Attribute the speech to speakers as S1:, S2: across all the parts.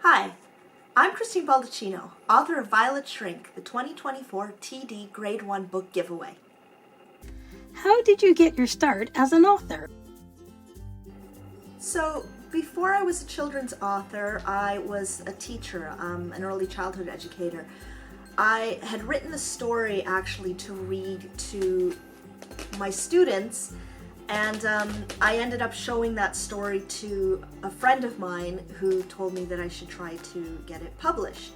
S1: Hi, I'm Christine Baldacchino, author of Violet Shrink, the 2024 TD Grade 1 book giveaway.
S2: How did you get your start as an author?
S1: So, before I was a children's author, I was a teacher, an early childhood educator. I had written a story actually to read to my students, and I ended up showing that story to a friend of mine who told me that I should try to get it published.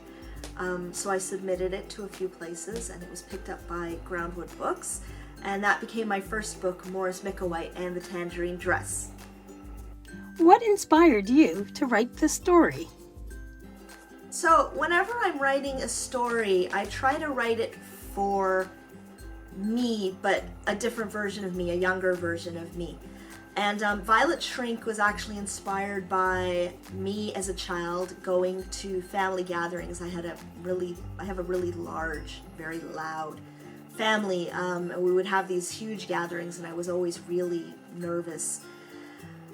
S1: So I submitted it to a few places and it was picked up by Groundwood Books, and that became my first book, Morris Micklewhite and the Tangerine Dress.
S2: What inspired you to write this story?
S1: So whenever I'm writing a story, I try to write it for me, but a different version of me, a younger version of me. And Violet Shrink was actually inspired by me as a child going to family gatherings. I have a really large, very loud family. We would have these huge gatherings and I was always really nervous.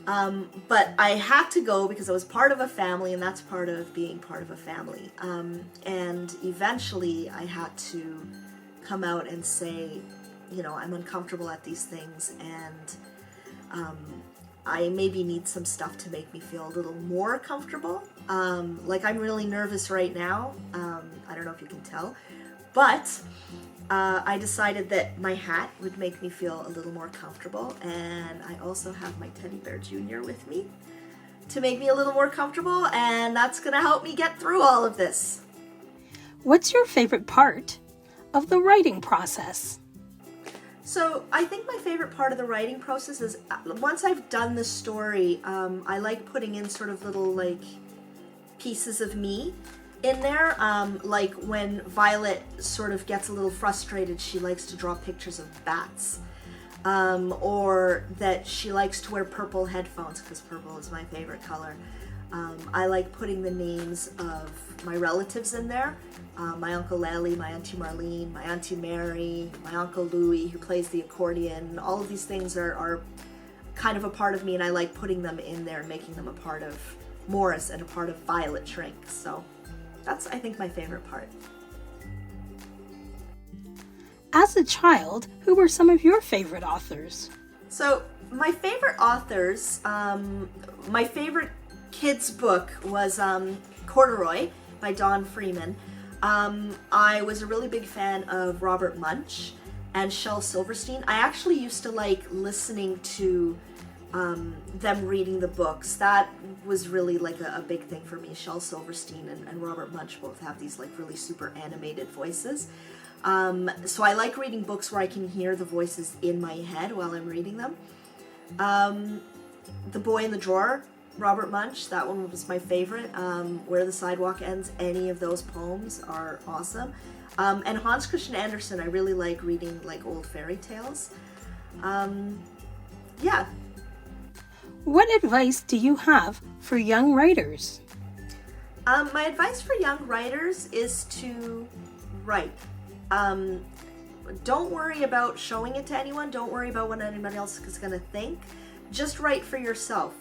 S1: But I had to go because I was part of a family, and that's part of being part of a family. And eventually I had to come out and say, you know, I'm uncomfortable at these things, and I maybe need some stuff to make me feel a little more comfortable. Like I'm really nervous right now. I don't know if you can tell, but I decided that my hat would make me feel a little more comfortable, and I also have my teddy bear Junior with me to make me a little more comfortable, and that's going to help me get through all of this.
S2: What's your favorite part of the writing process?
S1: So I think my favorite part of the writing process is once I've done the story, I like putting in sort of little like pieces of me in there. Like when Violet sort of gets a little frustrated, she likes to draw pictures of bats. Or that she likes to wear purple headphones because purple is my favorite color. I like putting the names of my relatives in there. My Uncle Lally, my Auntie Marlene, my Auntie Mary, my Uncle Louie who plays the accordion. All of these things are kind of a part of me, and I like putting them in there and making them a part of Morris and a part of Violet Shrink. So that's, I think, my favorite part.
S2: As a child, who were some of your favorite authors?
S1: So my favorite authors, my favorite kids book was Corduroy by Don Freeman. I was a really big fan of Robert Munsch and Shel Silverstein. I actually used to like listening to them reading the books. That was really like a big thing for me. Shel Silverstein and Robert Munsch both have these like really super animated voices. So I like reading books where I can hear the voices in my head while I'm reading them. The Boy in the Drawer, Robert Munsch, that one was my favorite. Where the Sidewalk Ends, any of those poems are awesome. And Hans Christian Andersen, I really like reading like old fairy tales. Yeah.
S2: What advice do you have for young writers?
S1: My advice for young writers is to write. Don't worry about showing it to anyone. Don't worry about what anybody else is going to think. Just write for yourself.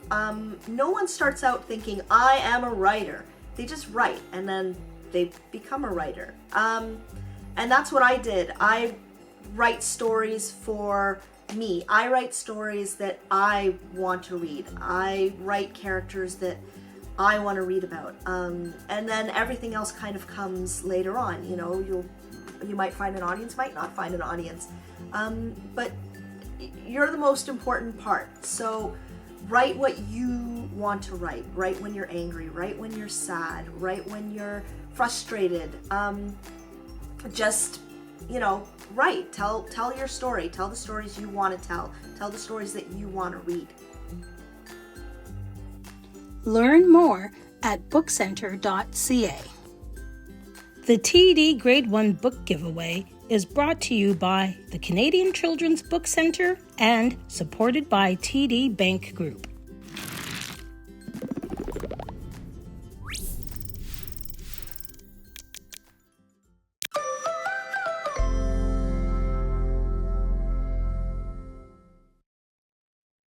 S1: No one starts out thinking, I am a writer. They just write, and then they become a writer. And that's what I did. I write stories for me. I write stories that I want to read. I write characters that I want to read about. And then everything else kind of comes later on. You know, you might find an audience, might not find an audience. But you're the most important part. So write what you want to write. Write when you're angry. Write when you're sad. Write when you're frustrated. Just, you know, write. Tell your story. Tell the stories you want to tell. Tell the stories that you want to read.
S2: Learn more at bookcenter.ca. The TD Grade 1 book giveaway is brought to you by the Canadian Children's Book Centre and supported by TD Bank Group.